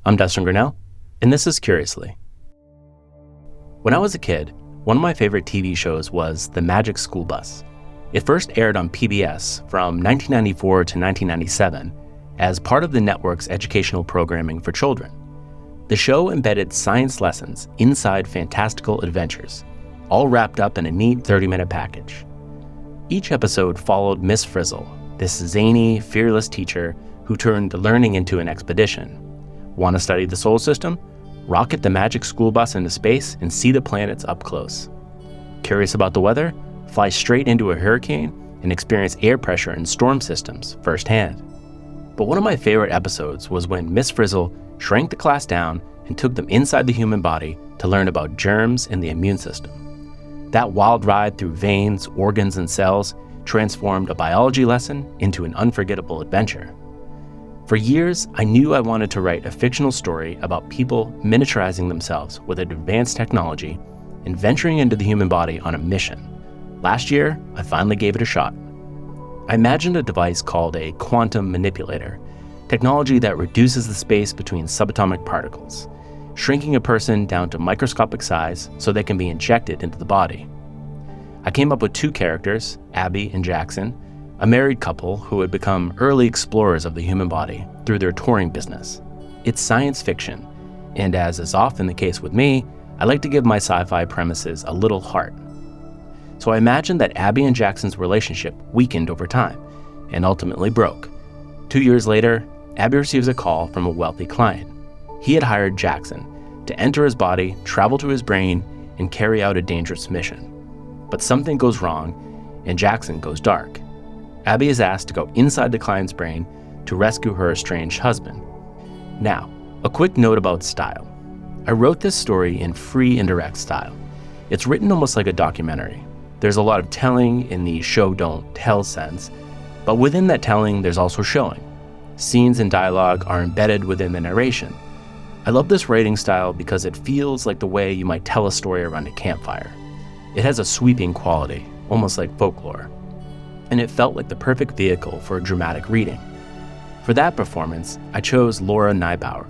I'm Dustin Grinnell, and this is Curiously. When I was a kid, one of my favorite TV shows was The Magic School Bus. It first aired on PBS from 1994 to 1997 as part of the network's educational programming for children. The show embedded science lessons inside fantastical adventures, all wrapped up in a neat 30-minute package. Each episode followed Miss Frizzle, this zany, fearless teacher who turned learning into an expedition. Want to study the solar system? Rocket the magic school bus into space and see the planets up close. Curious about the weather? Fly straight into a hurricane and experience air pressure and storm systems firsthand. But one of my favorite episodes was when Miss Frizzle shrank the class down and took them inside the human body to learn about germs and the immune system. That wild ride through veins, organs, and cells transformed a biology lesson into an unforgettable adventure. For years, I knew I wanted to write a fictional story about people miniaturizing themselves with advanced technology and venturing into the human body on a mission. Last year, I finally gave it a shot. I imagined a device called a quantum manipulator, technology that reduces the space between subatomic particles, shrinking a person down to microscopic size so they can be injected into the body. I came up with two characters, Abby and Jackson, a married couple who had become early explorers of the human body through their touring business. It's science fiction, and as is often the case with me, I like to give my sci-fi premises a little heart. So I imagined that Abby and Jackson's relationship weakened over time and ultimately broke. 2 years later, Abby receives a call from a wealthy client. He had hired Jackson to enter his body, travel to his brain, and carry out a dangerous mission. But something goes wrong, and Jackson goes dark. Abby is asked to go inside the client's brain to rescue her estranged husband. Now, a quick note about style. I wrote this story in free indirect style. It's written almost like a documentary. There's a lot of telling in the show don't tell sense, but within that telling, there's also showing. Scenes and dialogue are embedded within the narration. I love this writing style because it feels like the way you might tell a story around a campfire. It has a sweeping quality, almost like folklore, and it felt like the perfect vehicle for a dramatic reading. For that performance, I chose Laura Neibauer,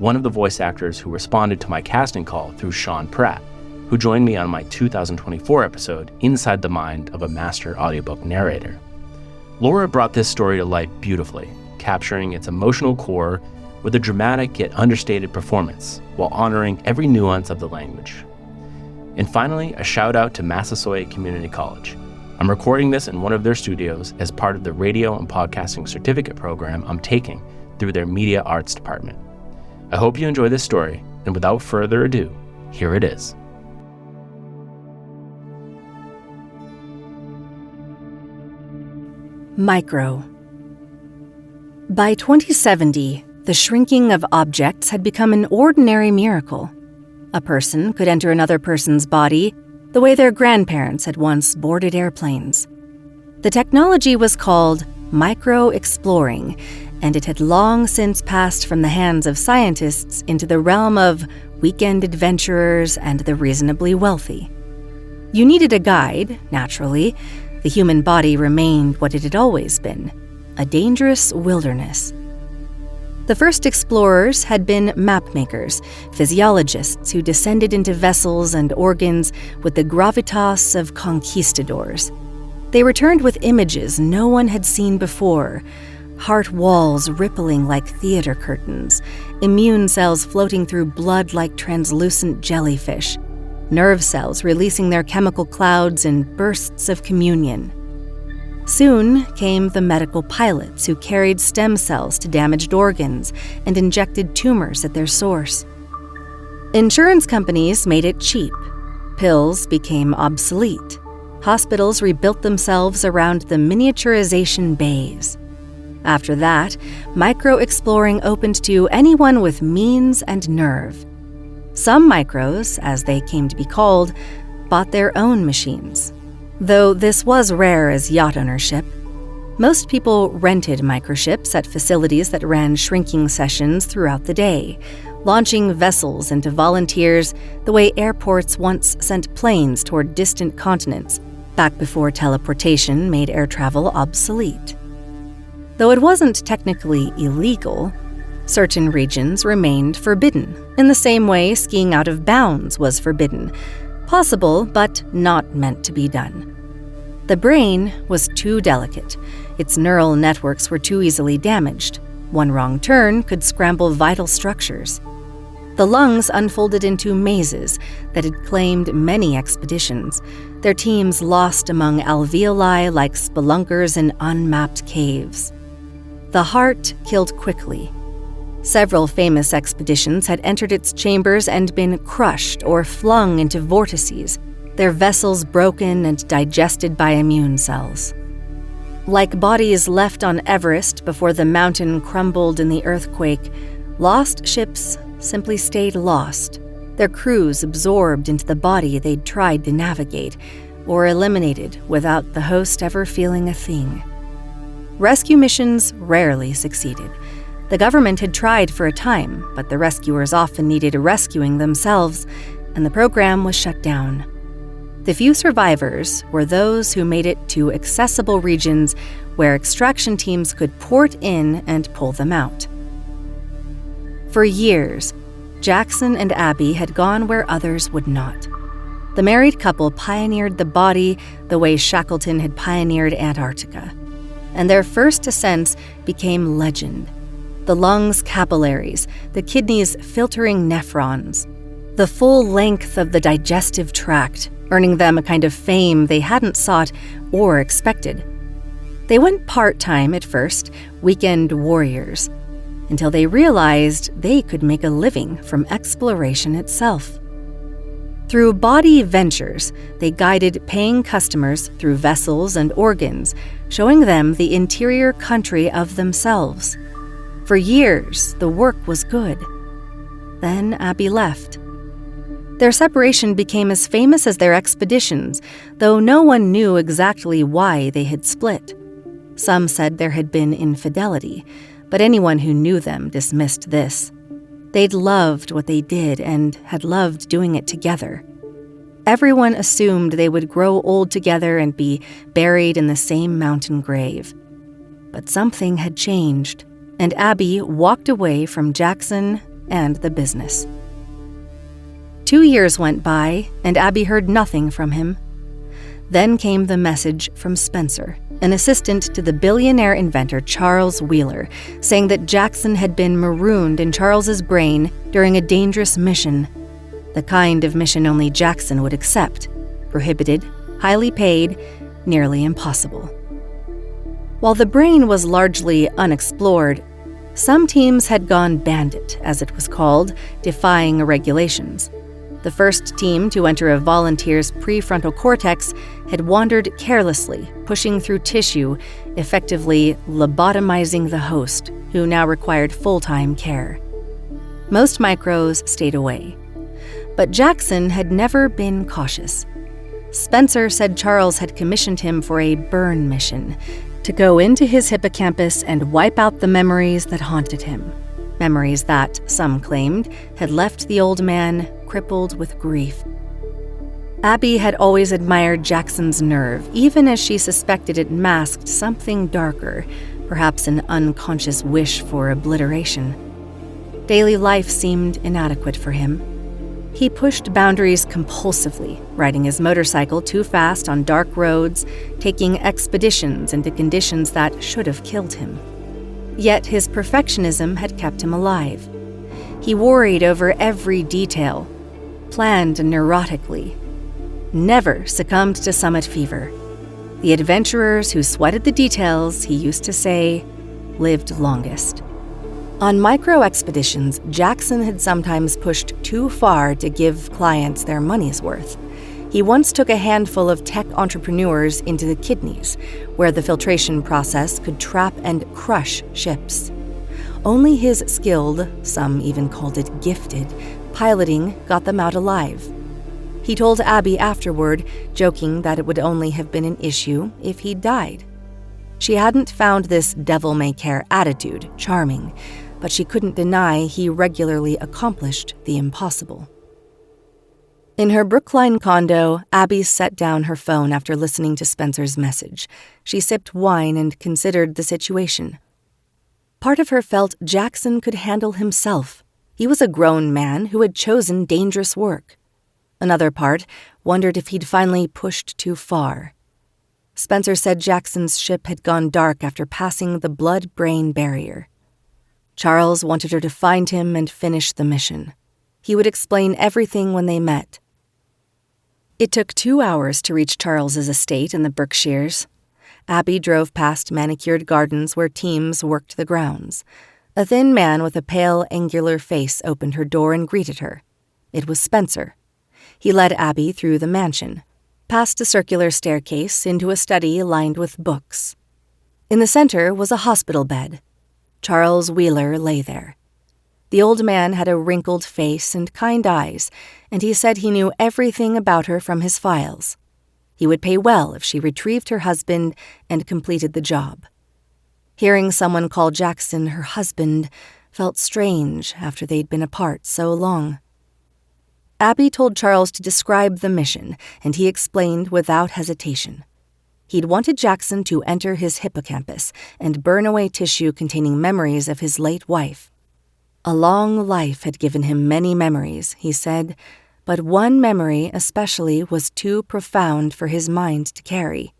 one of the voice actors who responded to my casting call through Sean Pratt, who joined me on my 2024 episode, Inside the Mind of a Master Audiobook Narrator. Laura brought this story to life beautifully, capturing its emotional core with a dramatic yet understated performance, while honoring every nuance of the language. And finally, a shout out to Massasoit Community College. I'm recording this in one of their studios as part of the radio and podcasting certificate program I'm taking through their media arts department. I hope you enjoy this story, and without further ado, here it is. Micro. By 2070, the shrinking of objects had become an ordinary miracle. A person could enter another person's body the way their grandparents had once boarded airplanes. The technology was called micro-exploring, and it had long since passed from the hands of scientists into the realm of weekend adventurers and the reasonably wealthy. You needed a guide, naturally. The human body remained what it had always been, a dangerous wilderness. The first explorers had been mapmakers, physiologists who descended into vessels and organs with the gravitas of conquistadors. They returned with images no one had seen before, heart walls rippling like theater curtains, immune cells floating through blood like translucent jellyfish, nerve cells releasing their chemical clouds in bursts of communion. Soon came the medical pilots who carried stem cells to damaged organs and injected tumors at their source. Insurance companies made it cheap. Pills became obsolete. Hospitals rebuilt themselves around the miniaturization bays. After that, micro-exploring opened to anyone with means and nerve. Some micros, as they came to be called, bought their own machines. Though this was rare as yacht ownership, most people rented microships at facilities that ran shrinking sessions throughout the day, launching vessels into volunteers the way airports once sent planes toward distant continents, back before teleportation made air travel obsolete. Though it wasn't technically illegal, Certain regions remained forbidden, in the same way skiing out of bounds was forbidden. Possible, but not meant to be done. The brain was too delicate. Its neural networks were too easily damaged. One wrong turn could scramble vital structures. The lungs unfolded into mazes that had claimed many expeditions, their teams lost among alveoli like spelunkers in unmapped caves. The heart killed quickly. Several famous expeditions had entered its chambers and been crushed or flung into vortices, their vessels broken and digested by immune cells. Like bodies left on Everest before the mountain crumbled in the earthquake, lost ships simply stayed lost, their crews absorbed into the body they'd tried to navigate, or eliminated without the host ever feeling a thing. Rescue missions rarely succeeded. The government had tried for a time, but the rescuers often needed rescuing themselves, and the program was shut down. The few survivors were those who made it to accessible regions where extraction teams could port in and pull them out. For years, Jackson and Abby had gone where others would not. The married couple pioneered the body the way Shackleton had pioneered Antarctica, and their first ascents became legend. The lungs' capillaries, the kidneys filtering nephrons, the full length of the digestive tract, earning them a kind of fame they hadn't sought or expected. They went part-time at first, weekend warriors, until they realized they could make a living from exploration itself. Through body ventures, they guided paying customers through vessels and organs, showing them the interior country of themselves. For years, the work was good. Then Abby left. Their separation became as famous as their expeditions, though no one knew exactly why they had split. Some said there had been infidelity, but anyone who knew them dismissed this. They'd loved what they did and had loved doing it together. Everyone assumed they would grow old together and be buried in the same mountain grave. But something had changed, and Abby walked away from Jackson and the business. 2 years went by, and Abby heard nothing from him. Then came the message from Spencer, an assistant to the billionaire inventor Charles Wheeler, saying that Jackson had been marooned in Charles's brain during a dangerous mission, the kind of mission only Jackson would accept, prohibited, highly paid, nearly impossible. While the brain was largely unexplored, some teams had gone bandit, as it was called, defying regulations. The first team to enter a volunteer's prefrontal cortex had wandered carelessly, pushing through tissue, effectively lobotomizing the host, who now required full-time care. Most micros stayed away. But Jackson had never been cautious. Spencer said Charles had commissioned him for a burn mission, to go into his hippocampus and wipe out the memories that haunted him. Memories that, some claimed, had left the old man crippled with grief. Abby had always admired Jackson's nerve, even as she suspected it masked something darker, perhaps an unconscious wish for obliteration. Daily life seemed inadequate for him. He pushed boundaries compulsively, riding his motorcycle too fast on dark roads, taking expeditions into conditions that should have killed him. Yet his perfectionism had kept him alive. He worried over every detail, planned neurotically, never succumbed to summit fever. The adventurers who sweated the details, he used to say, lived longest. On micro-expeditions, Jackson had sometimes pushed too far to give clients their money's worth. He once took a handful of tech entrepreneurs into the kidneys, where the filtration process could trap and crush ships. Only his skilled, some even called it gifted, piloting got them out alive. He told Abby afterward, joking that it would only have been an issue if he died. She hadn't found this devil-may-care attitude charming, but she couldn't deny he regularly accomplished the impossible. In her Brookline condo, Abby set down her phone after listening to Spencer's message. She sipped wine and considered the situation. Part of her felt Jackson could handle himself. He was a grown man who had chosen dangerous work. Another part wondered if he'd finally pushed too far. Spencer said Jackson's ship had gone dark after passing the blood-brain barrier. Charles wanted her to find him and finish the mission. He would explain everything when they met. It took 2 hours to reach Charles's estate in the Berkshires. Abby drove past manicured gardens where teams worked the grounds. A thin man with a pale, angular face opened her door and greeted her. It was Spencer. He led Abby through the mansion, past a circular staircase into a study lined with books. In the center was a hospital bed. Charles Wheeler lay there. The old man had a wrinkled face and kind eyes, and he said he knew everything about her from his files. He would pay well if she retrieved her husband and completed the job. Hearing someone call Jackson her husband felt strange after they'd been apart so long. Abby told Charles to describe the mission, and he explained without hesitation. He'd wanted Jackson to enter his hippocampus and burn away tissue containing memories of his late wife. A long life had given him many memories, he said, but one memory especially was too profound for his mind to carry.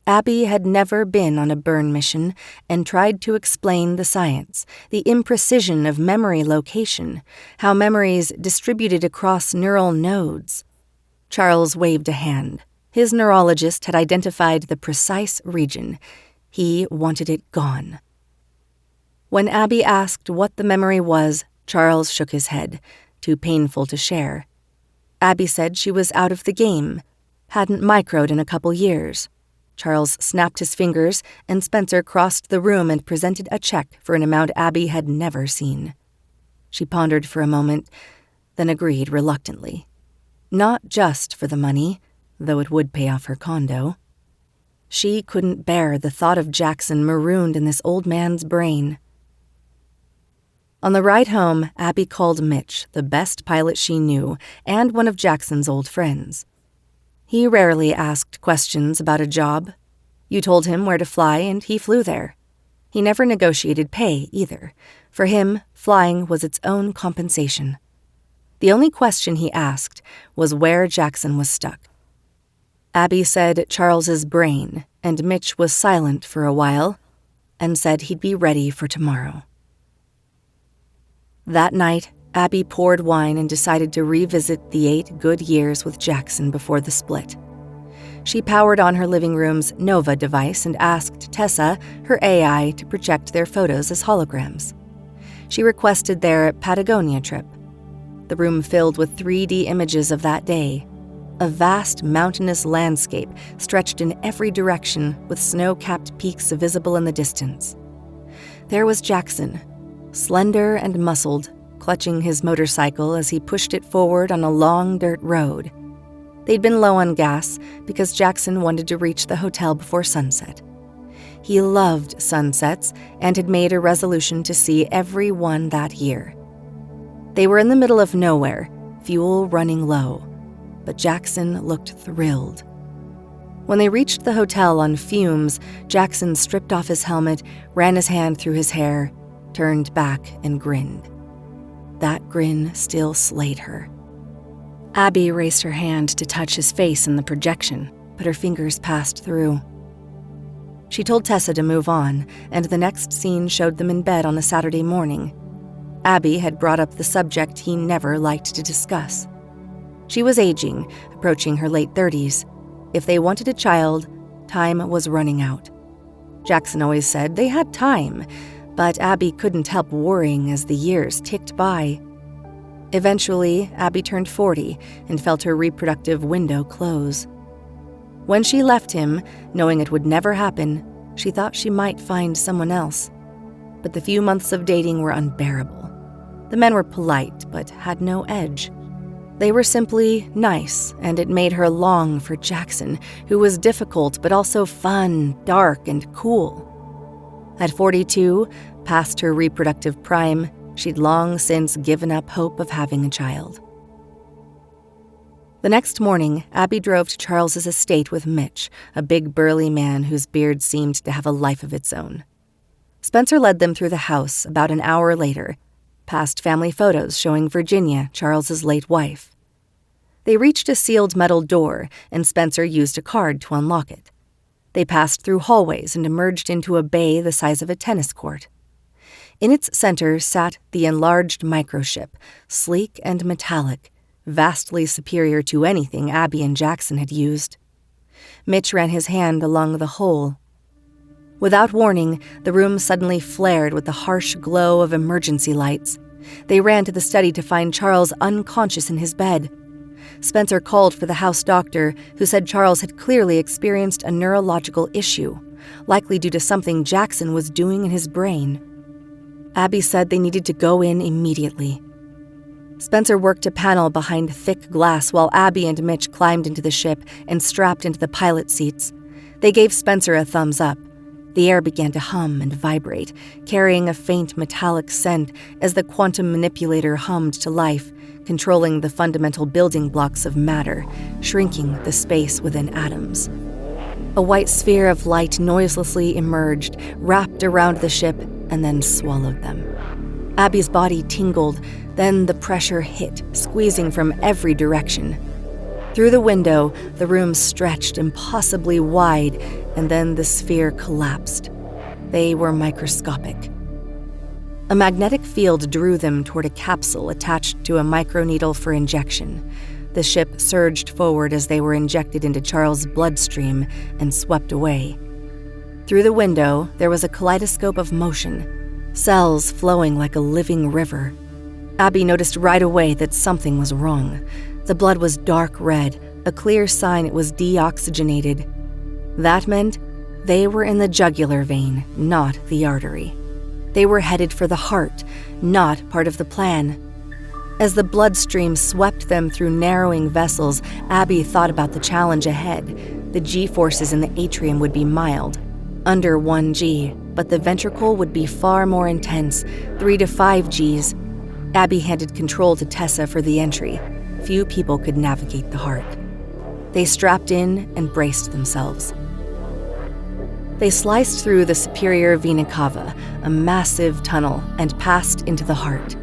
Abby had never been on a burn mission and tried to explain the science, the imprecision of memory location, how memories distributed across neural nodes. Charles waved a hand. His neurologist had identified the precise region. He wanted it gone. When Abby asked what the memory was, Charles shook his head, too painful to share. Abby said she was out of the game, hadn't microed in a couple years. Charles snapped his fingers, and Spencer crossed the room and presented a check for an amount Abby had never seen. She pondered for a moment, then agreed reluctantly. Not just for the money, though it would pay off her condo. She couldn't bear the thought of Jackson marooned in this old man's brain. On the ride home, Abby called Mitch, the best pilot she knew, and one of Jackson's old friends. He rarely asked questions about a job. You told him where to fly, and he flew there. He never negotiated pay, either. For him, flying was its own compensation. The only question he asked was where Jackson was stuck. Abby said Charles's brain, and Mitch was silent for a while, and said he'd be ready for tomorrow. That night, Abby poured wine and decided to revisit the 8 good years with Jackson before the split. She powered on her living room's Nova device and asked Tessa, her AI, to project their photos as holograms. She requested their Patagonia trip. The room filled with 3D images of that day. A vast mountainous landscape stretched in every direction with snow-capped peaks visible in the distance. There was Jackson, slender and muscled, clutching his motorcycle as he pushed it forward on a long dirt road. They'd been low on gas because Jackson wanted to reach the hotel before sunset. He loved sunsets and had made a resolution to see every one that year. They were in the middle of nowhere, fuel running low, but Jackson looked thrilled. When they reached the hotel on fumes, Jackson stripped off his helmet, ran his hand through his hair, turned back and grinned. That grin still slayed her. Abby raised her hand to touch his face in the projection, but her fingers passed through. She told Tessa to move on, and the next scene showed them in bed on a Saturday morning. Abby had brought up the subject he never liked to discuss. She was aging, approaching her late 30s. If they wanted a child, time was running out. Jackson always said they had time, but Abby couldn't help worrying as the years ticked by. Eventually, Abby turned 40 and felt her reproductive window close. When she left him, knowing it would never happen, she thought she might find someone else. But the few months of dating were unbearable. The men were polite, but had no edge. They were simply nice, and it made her long for Jackson, who was difficult but also fun, dark, and cool. At 42, past her reproductive prime, she'd long since given up hope of having a child. The next morning, Abby drove to Charles's estate with Mitch, a big burly man whose beard seemed to have a life of its own. Spencer led them through the house about an hour later, past family photos showing Virginia, Charles's late wife. They reached a sealed metal door, and Spencer used a card to unlock it. They passed through hallways and emerged into a bay the size of a tennis court. In its center sat the enlarged microship, sleek and metallic, vastly superior to anything Abby and Jackson had used. Mitch ran his hand along the hull. Without warning, the room suddenly flared with the harsh glow of emergency lights. They ran to the study to find Charles unconscious in his bed. Spencer called for the house doctor, who said Charles had clearly experienced a neurological issue, likely due to something Jackson was doing in his brain. Abby said they needed to go in immediately. Spencer worked a panel behind thick glass while Abby and Mitch climbed into the ship and strapped into the pilot seats. They gave Spencer a thumbs up. The air began to hum and vibrate, carrying a faint metallic scent as the quantum manipulator hummed to life, controlling the fundamental building blocks of matter, shrinking the space within atoms. A white sphere of light noiselessly emerged, wrapped around the ship, and then swallowed them. Abby's body tingled, then the pressure hit, squeezing from every direction. Through the window, the room stretched impossibly wide, and then the sphere collapsed. They were microscopic. A magnetic field drew them toward a capsule attached to a microneedle for injection. The ship surged forward as they were injected into Charles' bloodstream and swept away. Through the window, there was a kaleidoscope of motion, cells flowing like a living river. Abby noticed right away that something was wrong. The blood was dark red, a clear sign it was deoxygenated. That meant they were in the jugular vein, not the artery. They were headed for the heart, not part of the plan. As the bloodstream swept them through narrowing vessels, Abby thought about the challenge ahead. The G-forces in the atrium would be mild, under 1 G, but the ventricle would be far more intense, 3 to 5 Gs. Abby handed control to Tessa for the entry. Few people could navigate the heart. They strapped in and braced themselves. They sliced through the superior vena cava, a massive tunnel, and passed into the heart.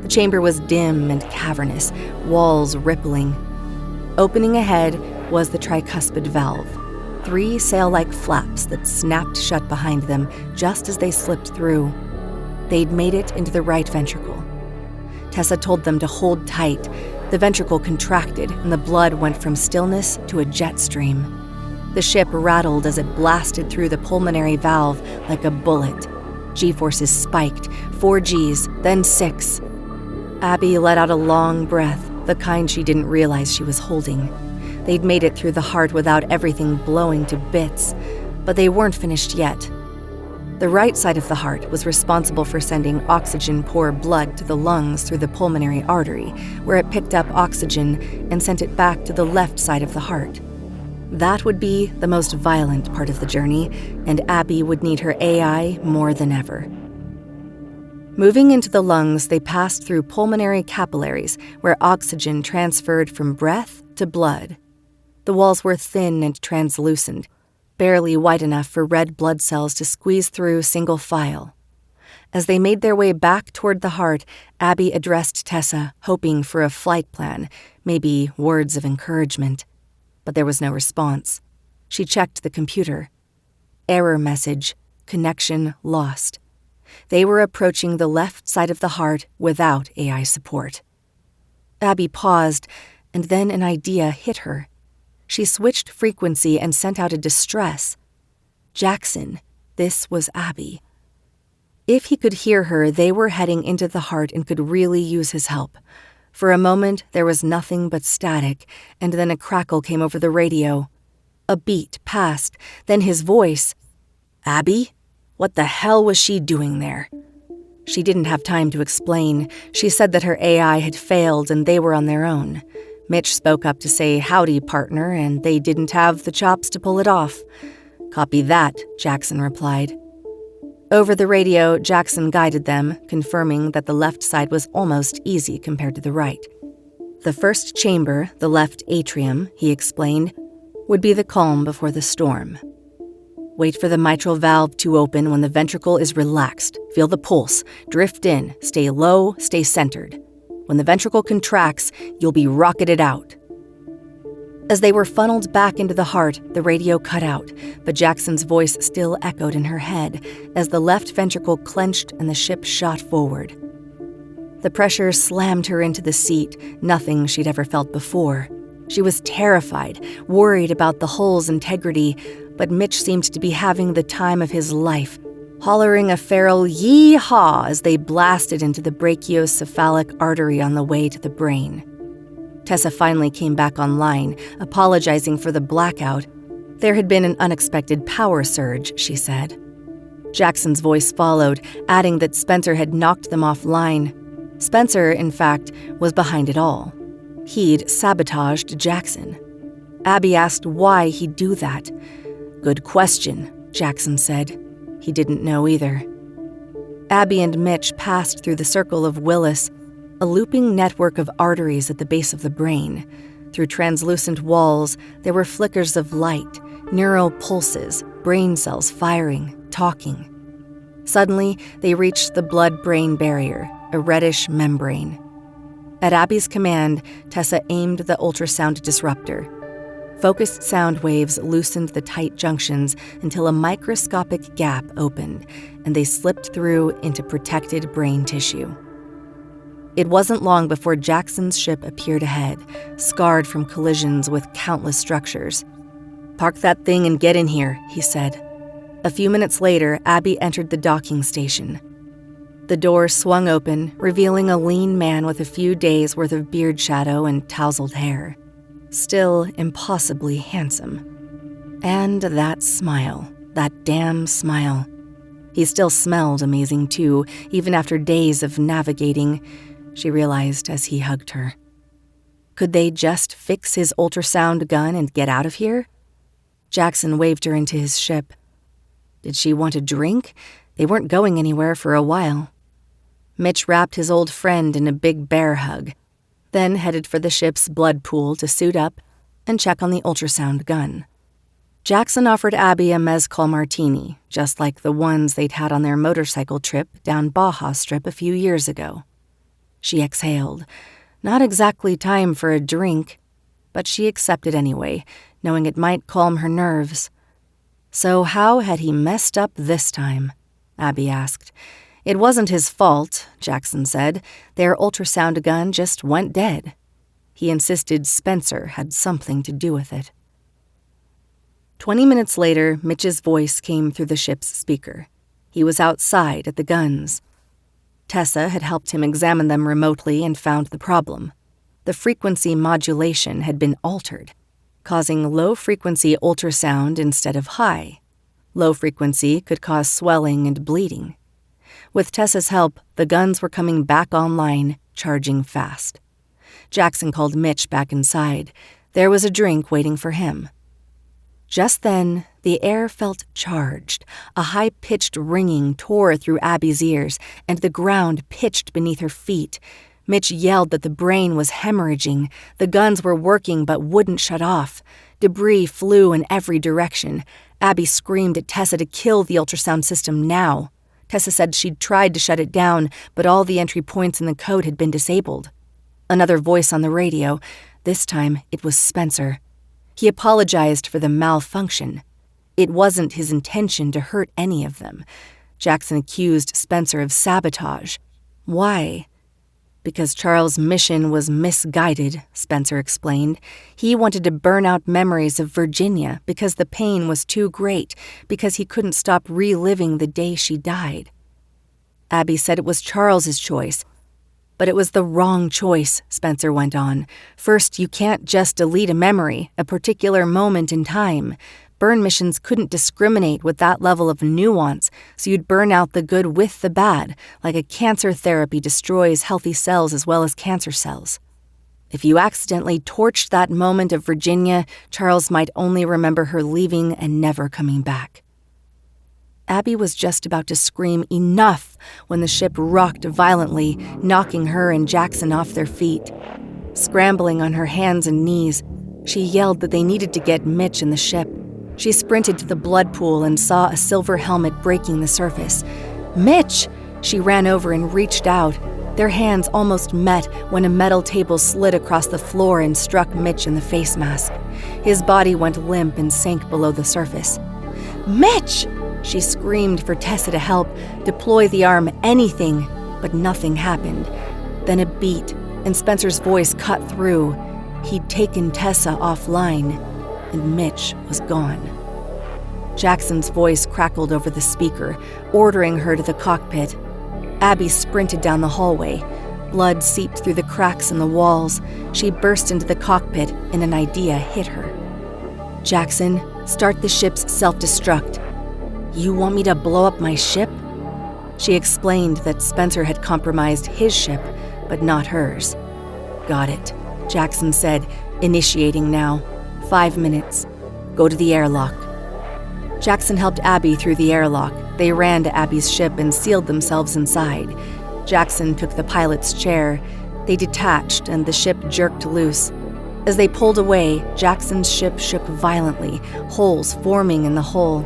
The chamber was dim and cavernous, walls rippling. Opening ahead was the tricuspid valve, 3 sail-like flaps that snapped shut behind them just as they slipped through. They'd made it into the right ventricle. Tessa told them to hold tight. The ventricle contracted, and the blood went from stillness to a jet stream. The ship rattled as it blasted through the pulmonary valve like a bullet. G-forces spiked, 4 Gs, then 6. Abby let out a long breath, the kind she didn't realize she was holding. They'd made it through the heart without everything blowing to bits, but they weren't finished yet. The right side of the heart was responsible for sending oxygen-poor blood to the lungs through the pulmonary artery, where it picked up oxygen and sent it back to the left side of the heart. That would be the most violent part of the journey, and Abby would need her AI more than ever. Moving into the lungs, they passed through pulmonary capillaries, where oxygen transferred from breath to blood. The walls were thin and translucent, barely wide enough for red blood cells to squeeze through single file. As they made their way back toward the heart, Abby addressed Tessa, hoping for a flight plan, maybe words of encouragement. But there was no response. She checked the computer. Error message, connection lost. They were approaching the left side of the heart without AI support. Abby paused, and then an idea hit her. She switched frequency and sent out a distress. Jackson, this was Abby. If he could hear her, they were heading into the heart and could really use his help. For a moment, there was nothing but static, and then a crackle came over the radio. A beat passed, then his voice. Abby? What the hell was she doing there? She didn't have time to explain. She said that her AI had failed and they were on their own. Mitch spoke up to say, "Howdy, partner," and they didn't have the chops to pull it off. "Copy that," Jackson replied. Over the radio, Jackson guided them, confirming that the left side was almost easy compared to the right. The first chamber, the left atrium, he explained, would be the calm before the storm. Wait for the mitral valve to open when the ventricle is relaxed. Feel the pulse. Drift in. Stay low. Stay centered. When the ventricle contracts, you'll be rocketed out. As they were funneled back into the heart, the radio cut out, but Jackson's voice still echoed in her head as the left ventricle clenched and the ship shot forward. The pressure slammed her into the seat, nothing she'd ever felt before. She was terrified, worried about the hull's integrity, but Mitch seemed to be having the time of his life, hollering a feral yee-haw as they blasted into the brachiocephalic artery on the way to the brain. Tessa finally came back online, apologizing for the blackout. There had been an unexpected power surge, she said. Jackson's voice followed, adding that Spencer had knocked them offline. Spencer, in fact, was behind it all. He'd sabotaged Jackson. Abby asked why he'd do that. Good question, Jackson said. He didn't know either. Abby and Mitch passed through the circle of Willis, a looping network of arteries at the base of the brain. Through translucent walls, there were flickers of light, neural pulses, brain cells firing, talking. Suddenly, they reached the blood-brain barrier, a reddish membrane. At Abby's command, Tessa aimed the ultrasound disruptor. Focused sound waves loosened the tight junctions until a microscopic gap opened, and they slipped through into protected brain tissue. It wasn't long before Jackson's ship appeared ahead, scarred from collisions with countless structures. "Park that thing and get in here," he said. A few minutes later, Abby entered the docking station. The door swung open, revealing a lean man with a few days' worth of beard shadow and tousled hair. Still impossibly handsome. And that smile, that damn smile. He still smelled amazing too, even after days of navigating, she realized as he hugged her. Could they just fix his ultrasound gun and get out of here? Jackson waved her into his ship. Did she want a drink? They weren't going anywhere for a while. Mitch wrapped his old friend in a big bear hug, then headed for the ship's blood pool to suit up and check on the ultrasound gun. Jackson offered Abby a mezcal martini, just like the ones they'd had on their motorcycle trip down Baja Strip a few years ago. She exhaled. Not exactly time for a drink, but she accepted anyway, knowing it might calm her nerves. So how had he messed up this time? Abby asked. It wasn't his fault, Jackson said. Their ultrasound gun just went dead. He insisted Spencer had something to do with it. 20 minutes later, Mitch's voice came through the ship's speaker. He was outside at the guns. Tessa had helped him examine them remotely and found the problem. The frequency modulation had been altered, causing low-frequency ultrasound instead of high. Low frequency could cause swelling and bleeding. With Tessa's help, the guns were coming back online, charging fast. Jackson called Mitch back inside. There was a drink waiting for him. Just then, the air felt charged. A high-pitched ringing tore through Abby's ears, and the ground pitched beneath her feet. Mitch yelled that the brain was hemorrhaging. The guns were working but wouldn't shut off. Debris flew in every direction. Abby screamed at Tessa to kill the ultrasound system now. Tessa said she'd tried to shut it down, but all the entry points in the code had been disabled. Another voice on the radio. This time, it was Spencer. He apologized for the malfunction. It wasn't his intention to hurt any of them. Jackson accused Spencer of sabotage. Why? Because Charles' mission was misguided, Spencer explained. He wanted to burn out memories of Virginia because the pain was too great, because he couldn't stop reliving the day she died. Abby said it was Charles's choice. But it was the wrong choice, Spencer went on. First, you can't just delete a memory, a particular moment in time. Burn missions couldn't discriminate with that level of nuance, so you'd burn out the good with the bad, like a cancer therapy destroys healthy cells as well as cancer cells. If you accidentally torched that moment of Virginia, Charles might only remember her leaving and never coming back. Abby was just about to scream enough when the ship rocked violently, knocking her and Jackson off their feet. Scrambling on her hands and knees, she yelled that they needed to get Mitch in the ship. She sprinted to the blood pool and saw a silver helmet breaking the surface. "Mitch!" She ran over and reached out. Their hands almost met when a metal table slid across the floor and struck Mitch in the face mask. His body went limp and sank below the surface. "Mitch!" She screamed for Tessa to help, deploy the arm, anything, but nothing happened. Then a beat, and Spencer's voice cut through. He'd taken Tessa offline, and Mitch was gone. Jackson's voice crackled over the speaker, ordering her to the cockpit. Abby sprinted down the hallway. Blood seeped through the cracks in the walls. She burst into the cockpit, and an idea hit her. "Jackson, start the ship's self-destruct." "You want me to blow up my ship?" She explained that Spencer had compromised his ship, but not hers. "Got it," Jackson said, initiating now. 5 minutes. Go to the airlock. Jackson helped Abby through the airlock. They ran to Abby's ship and sealed themselves inside. Jackson took the pilot's chair. They detached, and the ship jerked loose. As they pulled away, Jackson's ship shook violently, holes forming in the hull.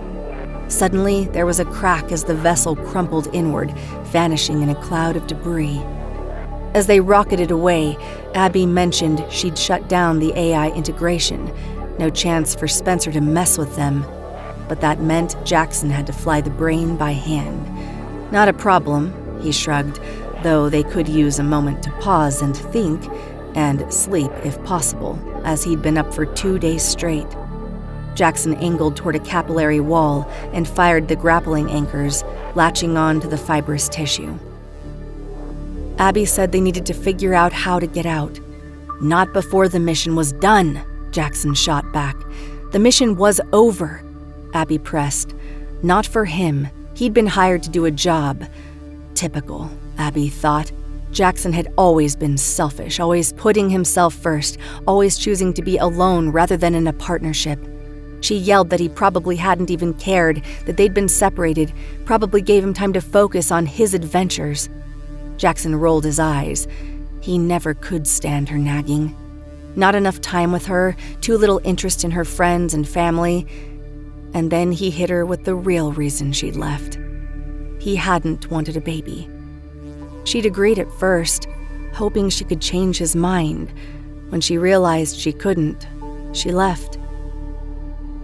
Suddenly, there was a crack as the vessel crumpled inward, vanishing in a cloud of debris. As they rocketed away, Abby mentioned she'd shut down the AI integration. No chance for Spencer to mess with them. But that meant Jackson had to fly the brain by hand. Not a problem, he shrugged, though they could use a moment to pause and think, and sleep if possible, as he'd been up for 2 days straight. Jackson angled toward a capillary wall and fired the grappling anchors, latching on to the fibrous tissue. Abby said they needed to figure out how to get out. "Not before the mission was done," Jackson shot back. "The mission was over," Abby pressed. "Not for him. He'd been hired to do a job." Typical, Abby thought. Jackson had always been selfish, always putting himself first, always choosing to be alone rather than in a partnership. She yelled that he probably hadn't even cared, that they'd been separated, probably gave him time to focus on his adventures. Jackson rolled his eyes. He never could stand her nagging. Not enough time with her, too little interest in her friends and family. And then he hit her with the real reason she'd left. He hadn't wanted a baby. She'd agreed at first, hoping she could change his mind. When she realized she couldn't, she left.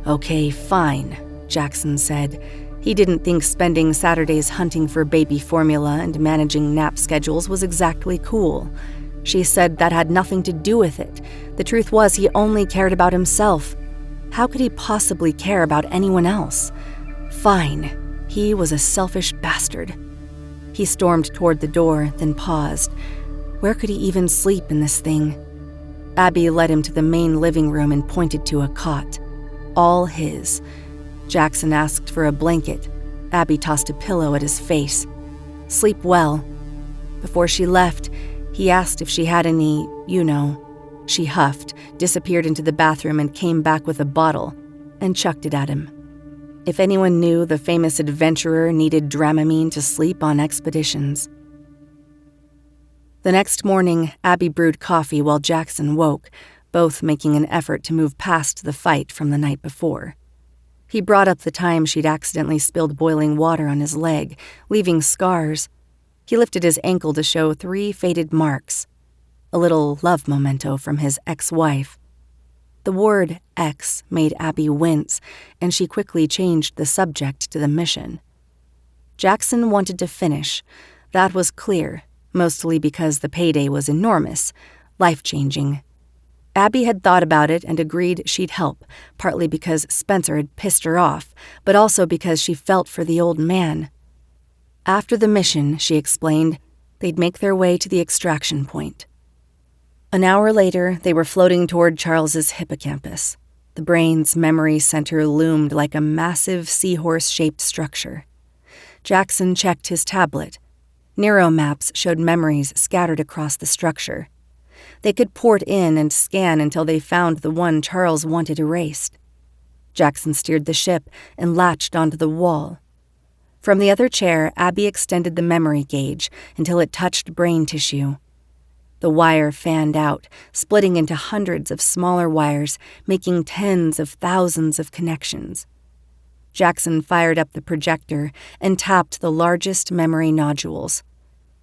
"Okay, fine," Jackson said. He didn't think spending Saturdays hunting for baby formula and managing nap schedules was exactly cool. She said that had nothing to do with it. The truth was he only cared about himself. How could he possibly care about anyone else? Fine. He was a selfish bastard. He stormed toward the door, then paused. Where could he even sleep in this thing? Abby led him to the main living room and pointed to a cot. All his. Jackson asked for a blanket. Abby tossed a pillow at his face. "Sleep well." Before she left, he asked if she had any, She huffed, disappeared into the bathroom and came back with a bottle, and chucked it at him. If anyone knew, the famous adventurer needed Dramamine to sleep on expeditions. The next morning, Abby brewed coffee while Jackson woke, both making an effort to move past the fight from the night before. He brought up the time she'd accidentally spilled boiling water on his leg, leaving scars. He lifted his ankle to show 3 faded marks, a little love memento from his ex-wife. The word ex made Abby wince, and she quickly changed the subject to the mission. Jackson wanted to finish. That was clear, mostly because the payday was enormous, life-changing. Abby had thought about it and agreed she'd help, partly because Spencer had pissed her off, but also because she felt for the old man. After the mission, she explained, they'd make their way to the extraction point. An hour later, they were floating toward Charles's hippocampus. The brain's memory center loomed like a massive seahorse-shaped structure. Jackson checked his tablet. Neuromaps showed memories scattered across the structure. They could port in and scan until they found the one Charles wanted erased. Jackson steered the ship and latched onto the wall. From the other chair, Abby extended the memory gauge until it touched brain tissue. The wire fanned out, splitting into hundreds of smaller wires, making tens of thousands of connections. Jackson fired up the projector and tapped the largest memory nodules.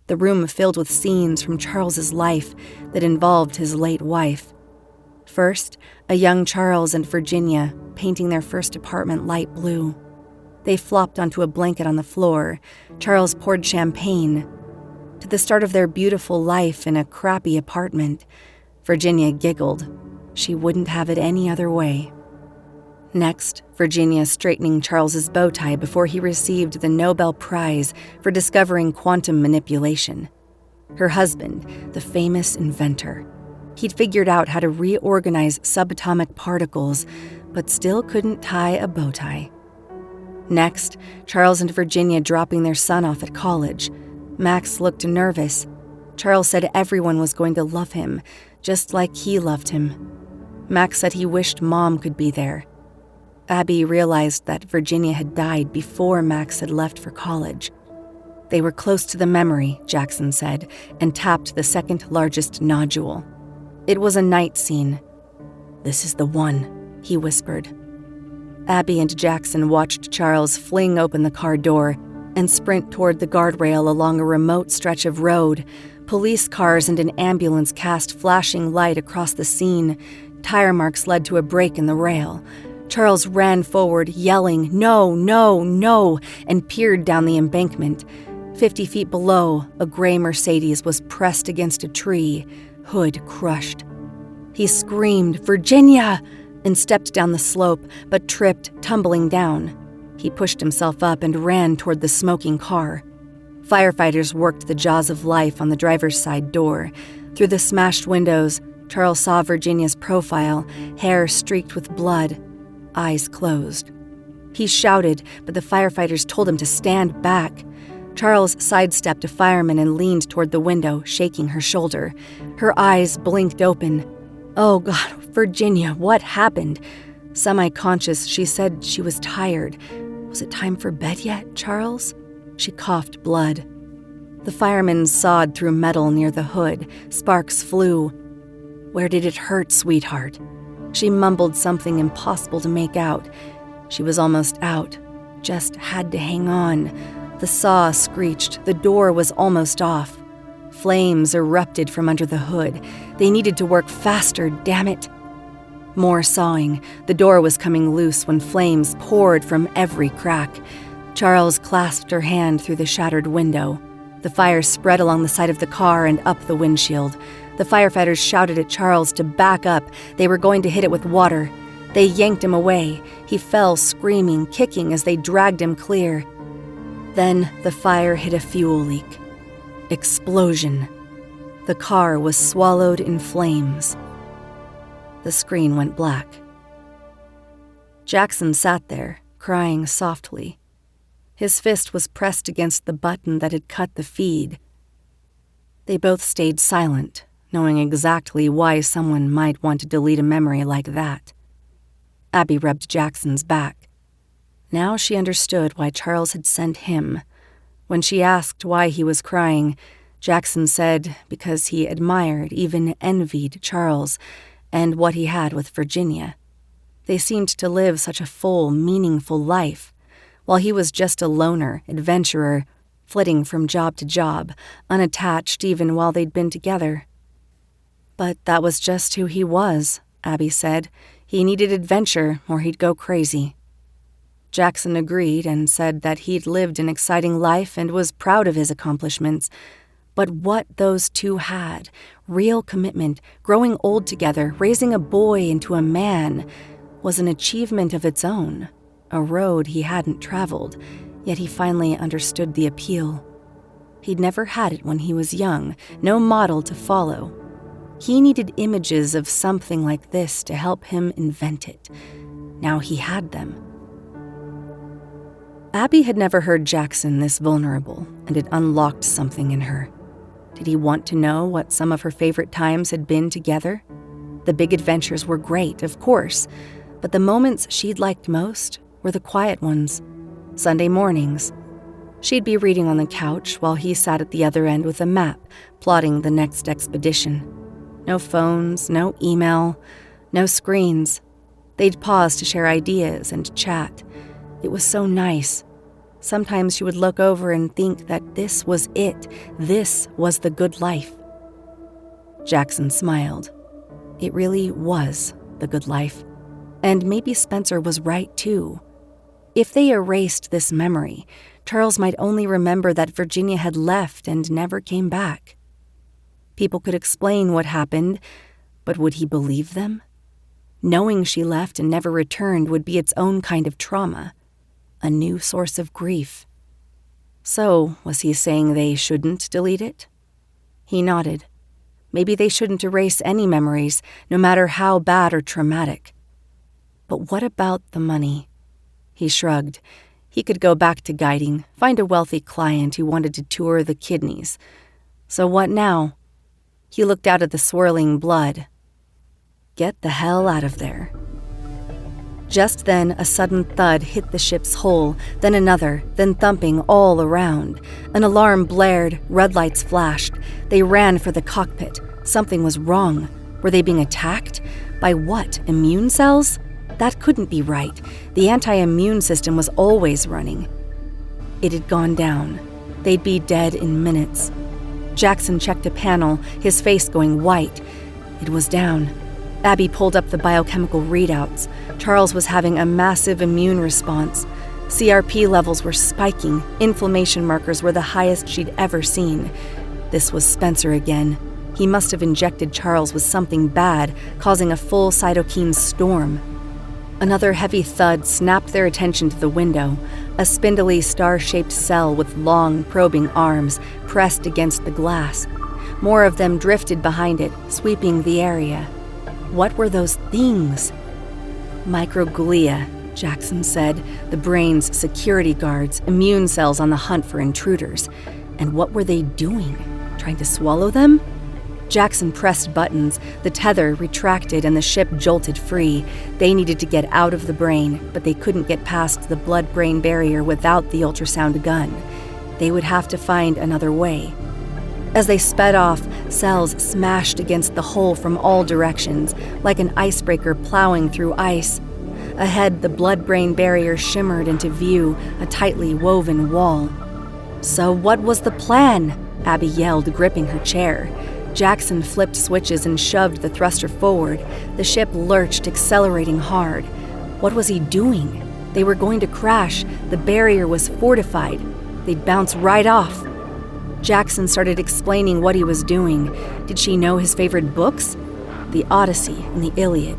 The room filled with scenes from Charles's life that involved his late wife. First, a young Charles and Virginia painting their first apartment light blue. They flopped onto a blanket on the floor. Charles poured champagne. To the start of their beautiful life in a crappy apartment, Virginia giggled. She wouldn't have it any other way. Next, Virginia straightening Charles's bow tie before he received the Nobel Prize for discovering quantum manipulation. Her husband, the famous inventor. He'd figured out how to reorganize subatomic particles, but still couldn't tie a bow tie. Next, Charles and Virginia dropping their son off at college. Max looked nervous. Charles said everyone was going to love him, just like he loved him. Max said he wished Mom could be there. Abby realized that Virginia had died before Max had left for college. They were close to the memory, Jackson said, and tapped the second largest nodule. It was a night scene. "This is the one," he whispered. Abby and Jackson watched Charles fling open the car door and sprint toward the guardrail along a remote stretch of road. Police cars and an ambulance cast flashing light across the scene. Tire marks led to a break in the rail. Charles ran forward, yelling, "No, no, no," and peered down the embankment. 50 feet below, a gray Mercedes was pressed against a tree, hood crushed. He screamed, "Virginia!" and stepped down the slope, but tripped, tumbling down. He pushed himself up and ran toward the smoking car. Firefighters worked the jaws of life on the driver's side door. Through the smashed windows, Charles saw Virginia's profile, hair streaked with blood, eyes closed. He shouted, but the firefighters told him to stand back. Charles sidestepped a fireman and leaned toward the window, shaking her shoulder. Her eyes blinked open. "Oh, God, Virginia, what happened?" Semi-conscious, she said she was tired. "Was it time for bed yet, Charles?" She coughed blood. The fireman sawed through metal near the hood. Sparks flew. "Where did it hurt, sweetheart?" She mumbled something impossible to make out. She was almost out. Just had to hang on. The saw screeched. The door was almost off. Flames erupted from under the hood. They needed to work faster, damn it. More sawing. The door was coming loose when flames poured from every crack. Charles clasped her hand through the shattered window. The fire spread along the side of the car and up the windshield. The firefighters shouted at Charles to back up. They were going to hit it with water. They yanked him away. He fell screaming, kicking as they dragged him clear. Then the fire hit a fuel leak. Explosion. The car was swallowed in flames. The screen went black. Jackson sat there, crying softly. His fist was pressed against the button that had cut the feed. They both stayed silent, knowing exactly why someone might want to delete a memory like that. Abby rubbed Jackson's back. Now she understood why Charles had sent him. When she asked why he was crying, Jackson said because he admired, even envied Charles and what he had with Virginia. They seemed to live such a full, meaningful life, while he was just a loner, adventurer, flitting from job to job, unattached even while they'd been together. But that was just who he was, Abby said. He needed adventure or he'd go crazy. Jackson agreed and said that he'd lived an exciting life and was proud of his accomplishments. But what those two had, real commitment, growing old together, raising a boy into a man, was an achievement of its own, a road he hadn't traveled, yet he finally understood the appeal. He'd never had it when he was young, no model to follow. He needed images of something like this to help him invent it. Now he had them. Abby had never heard Jackson this vulnerable, and it unlocked something in her. Did he want to know what some of her favorite times had been together? The big adventures were great, of course, but the moments she'd liked most were the quiet ones. Sunday mornings, She'd be reading on the couch while he sat at the other end with a map, plotting the next expedition. No phones, no email, no screens. They'd pause to share ideas and chat. It was so nice. Sometimes she would look over and think that this was it. This was the good life. Jackson smiled. It really was the good life. And maybe Spencer was right too. If they erased this memory, Charles might only remember that Virginia had left and never came back. People could explain what happened, but would he believe them? Knowing she left and never returned would be its own kind of trauma, a new source of grief. So, was he saying they shouldn't delete it? He nodded. Maybe they shouldn't erase any memories, no matter how bad or traumatic. But what about the money? He shrugged. He could go back to guiding, find a wealthy client who wanted to tour the kidneys. So what now? He looked out at the swirling blood. Get the hell out of there. Just then, a sudden thud hit the ship's hull, then another, then thumping all around. An alarm blared, red lights flashed. They ran for the cockpit. Something was wrong. Were they being attacked? By what, immune cells? That couldn't be right. The anti-immune system was always running. It had gone down. They'd be dead in minutes. Jackson checked a panel, his face going white. It was down. Abby pulled up the biochemical readouts. Charles was having a massive immune response. CRP levels were spiking. Inflammation markers were the highest she'd ever seen. This was Spencer again. He must have injected Charles with something bad, causing a full cytokine storm. Another heavy thud snapped their attention to the window. A spindly, star-shaped cell with long, probing arms pressed against the glass. More of them drifted behind it, sweeping the area. What were those things? Microglia, Jackson said, the brain's security guards, immune cells on the hunt for intruders. And what were they doing? Trying to swallow them? Jackson pressed buttons, the tether retracted and the ship jolted free. They needed to get out of the brain, but they couldn't get past the blood-brain barrier without the ultrasound gun. They would have to find another way. As they sped off, cells smashed against the hull from all directions, like an icebreaker plowing through ice. Ahead, the blood-brain barrier shimmered into view, a tightly woven wall. So what was the plan? Abby yelled, gripping her chair. Jackson flipped switches and shoved the thruster forward. The ship lurched, accelerating hard. What was he doing? They were going to crash. The barrier was fortified. They'd bounce right off. Jackson started explaining what he was doing. Did she know his favorite books? The Odyssey and the Iliad.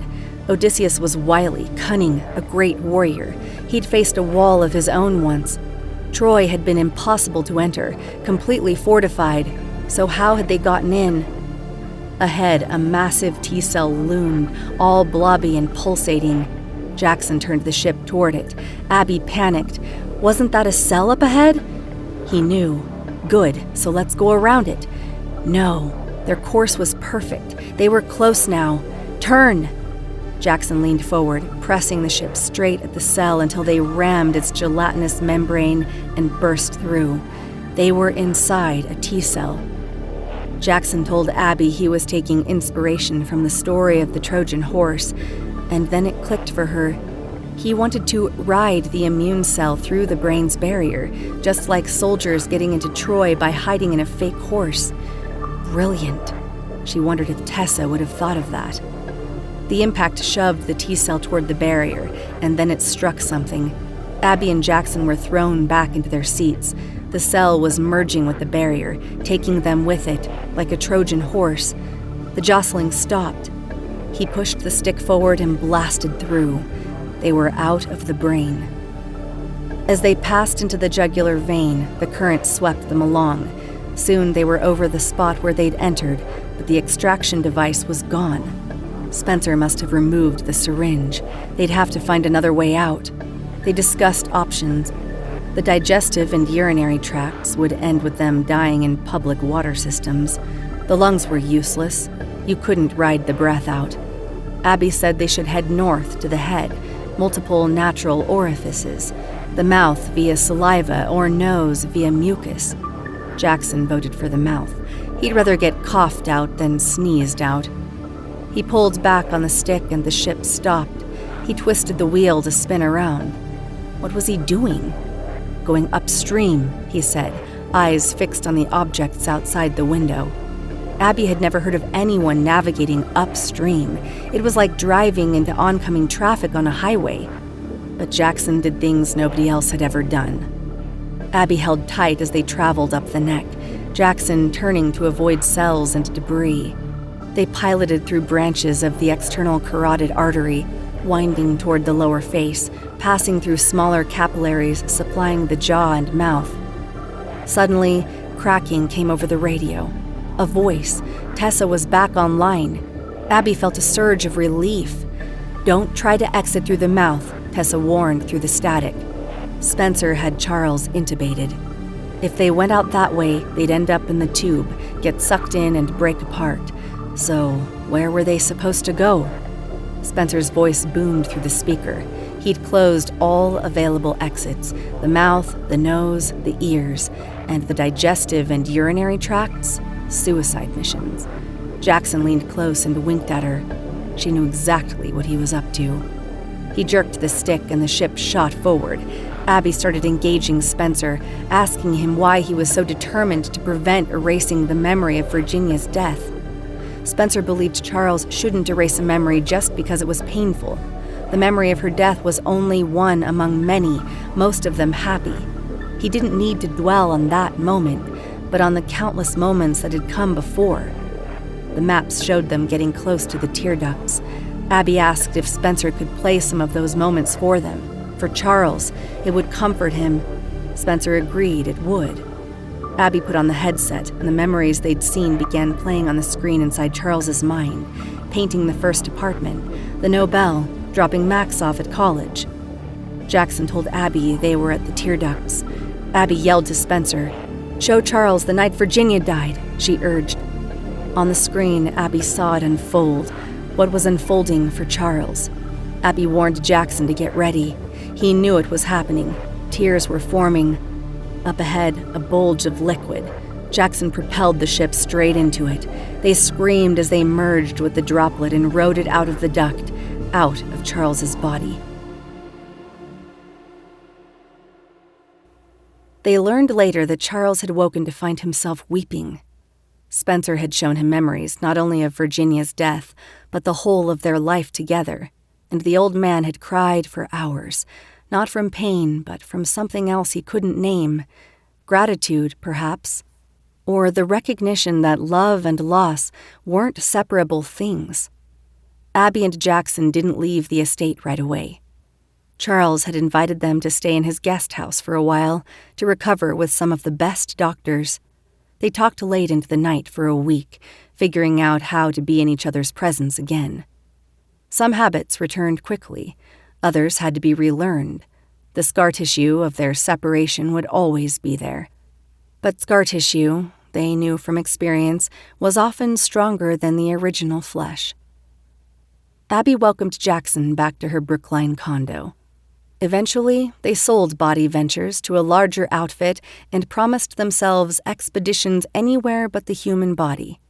Odysseus was wily, cunning, a great warrior. He'd faced a wall of his own once. Troy had been impossible to enter, completely fortified. So how had they gotten in? Ahead, a massive T-cell loomed, all blobby and pulsating. Jackson turned the ship toward it. Abby panicked. Wasn't that a cell up ahead? He knew. Good, so let's go around it. No, their course was perfect. They were close now. Turn! Jackson leaned forward, pressing the ship straight at the cell until they rammed its gelatinous membrane and burst through. They were inside a T-cell. Jackson told Abby he was taking inspiration from the story of the Trojan horse, and then it clicked for her. He wanted to ride the immune cell through the brain's barrier, just like soldiers getting into Troy by hiding in a fake horse. Brilliant. She wondered if Tessa would have thought of that. The impact shoved the T-cell toward the barrier, and then it struck something. Abby and Jackson were thrown back into their seats. The cell was merging with the barrier, taking them with it, like a Trojan horse. The jostling stopped. He pushed the stick forward and blasted through. They were out of the brain. As they passed into the jugular vein, the current swept them along. Soon they were over the spot where they'd entered, but the extraction device was gone. Spencer must have removed the syringe. They'd have to find another way out. They discussed options. The digestive and urinary tracts would end with them dying in public water systems. The lungs were useless. You couldn't ride the breath out. Abby said they should head north to the head, multiple natural orifices. the mouth via saliva or nose via mucus. Jackson voted for the mouth. He'd rather get coughed out than sneezed out. He pulled back on the stick and the ship stopped. He twisted the wheel to spin around. What was he doing? Going upstream, he said, eyes fixed on the objects outside the window. Abby had never heard of anyone navigating upstream. It was like driving into oncoming traffic on a highway. But Jackson did things nobody else had ever done. Abby held tight as they traveled up the neck, Jackson turning to avoid cells and debris. They piloted through branches of the external carotid artery, winding toward the lower face, passing through smaller capillaries supplying the jaw and mouth. Suddenly, cracking came over the radio. A voice. Tessa was back online. Abby felt a surge of relief. "Don't try to exit through the mouth," Tessa warned through the static. Spencer had Charles intubated. If they went out that way, they'd end up in the tube, get sucked in and break apart. So, where were they supposed to go? Spencer's voice boomed through the speaker. He'd closed all available exits, the mouth, the nose, the ears, and the digestive and urinary tracts, suicide missions. Jackson leaned close and winked at her. She knew exactly what he was up to. He jerked the stick and the ship shot forward. Abby started engaging Spencer, asking him why he was so determined to prevent erasing the memory of Virginia's death. Spencer believed Charles shouldn't erase a memory just because it was painful. The memory of her death was only one among many, most of them happy. He didn't need to dwell on that moment, but on the countless moments that had come before. The maps showed them getting close to the tear ducts. Abby asked if Spencer could play some of those moments for them. For Charles, it would comfort him. Spencer agreed it would. Abby put on the headset, and the memories they'd seen began playing on the screen inside Charles's mind, painting the first apartment, the Nobel, dropping Max off at college. Jackson told Abby they were at the tear ducts. Abby yelled to Spencer, "Show Charles the night Virginia died," she urged. On the screen, Abby saw it unfold, what was unfolding for Charles. Abby warned Jackson to get ready. He knew it was happening. Tears were forming. Up ahead, a bulge of liquid. Jackson propelled the ship straight into it. They screamed as they merged with the droplet and rode it out of the duct, out of Charles's body. They learned later that Charles had woken to find himself weeping. Spencer had shown him memories not only of Virginia's death, but the whole of their life together, and the old man had cried for hours, not from pain, but from something else he couldn't name. Gratitude, perhaps, or the recognition that love and loss weren't separable things. Abby and Jackson didn't leave the estate right away. Charles had invited them to stay in his guest house for a while to recover with some of the best doctors. They talked late into the night for a week, figuring out how to be in each other's presence again. Some habits returned quickly. Others had to be relearned. The scar tissue of their separation would always be there. But scar tissue, they knew from experience, was often stronger than the original flesh. Abby welcomed Jackson back to her Brookline condo. Eventually, they sold Body Ventures to a larger outfit and promised themselves expeditions anywhere but the human body.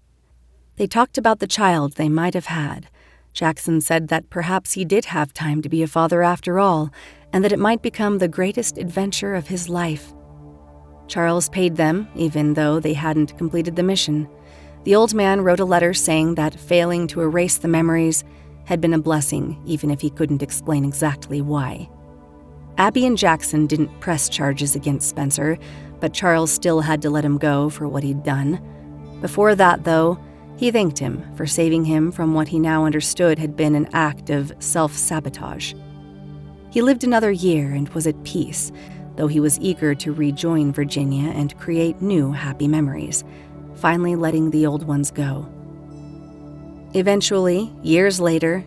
They talked about the child they might have had. Jackson said that perhaps he did have time to be a father after all, and that it might become the greatest adventure of his life. Charles paid them, even though they hadn't completed the mission. The old man wrote a letter saying that failing to erase the memories had been a blessing, even if he couldn't explain exactly why. Abby and Jackson didn't press charges against Spencer, but Charles still had to let him go for what he'd done. Before that, though, he thanked him for saving him from what he now understood had been an act of self-sabotage. He lived another year and was at peace, though he was eager to rejoin Virginia and create new happy memories, finally letting the old ones go. Eventually, years later,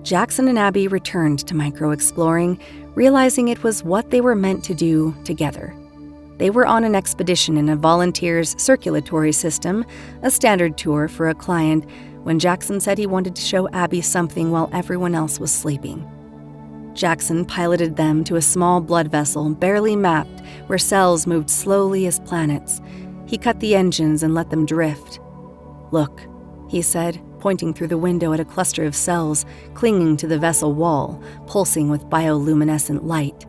Jackson and Abby returned to micro-exploring, realizing it was what they were meant to do together. They were on an expedition in a volunteer's circulatory system, a standard tour for a client, when Jackson said he wanted to show Abby something while everyone else was sleeping. Jackson piloted them to a small blood vessel barely mapped where cells moved slowly as planets. He cut the engines and let them drift. "Look," he said, pointing through the window at a cluster of cells clinging to the vessel wall, pulsing with bioluminescent light.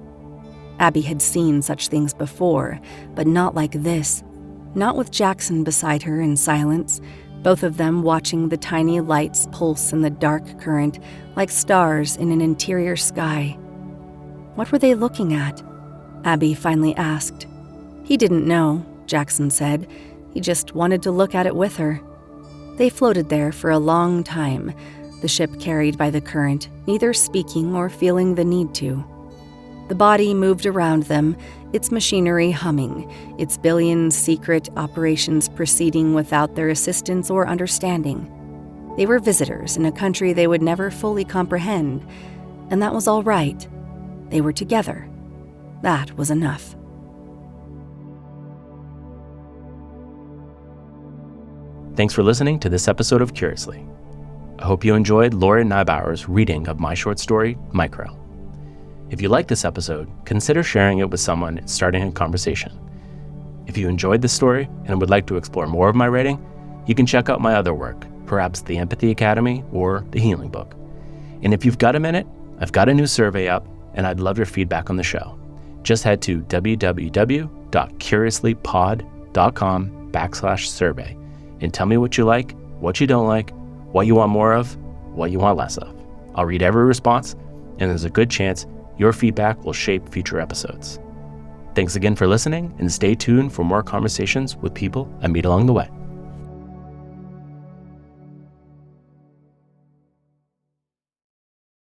Abby had seen such things before, but not like this. Not with Jackson beside her in silence, both of them watching the tiny lights pulse in the dark current like stars in an interior sky. What were they looking at? Abby finally asked. He didn't know, Jackson said. He just wanted to look at it with her. They floated there for a long time, the ship carried by the current, neither speaking or feeling the need to. The body moved around them, its machinery humming, its billion secret operations proceeding without their assistance or understanding. They were visitors in a country they would never fully comprehend, and that was all right. They were together. That was enough. Thanks for listening to this episode of Curiously. I hope you enjoyed Laura Neibauer's reading of my short story, Micro. If you liked this episode, consider sharing it with someone and starting a conversation. If you enjoyed this story and would like to explore more of my writing, you can check out my other work, perhaps the Empathy Academy or the Healing Book. And if you've got a minute, I've got a new survey up, and I'd love your feedback on the show. Just head to www.curiouslypod.com/survey and tell me what you like, what you don't like, what you want more of, what you want less of. I'll read every response, and there's a good chance your feedback will shape future episodes. Thanks again for listening, and stay tuned for more conversations with people I meet along the way.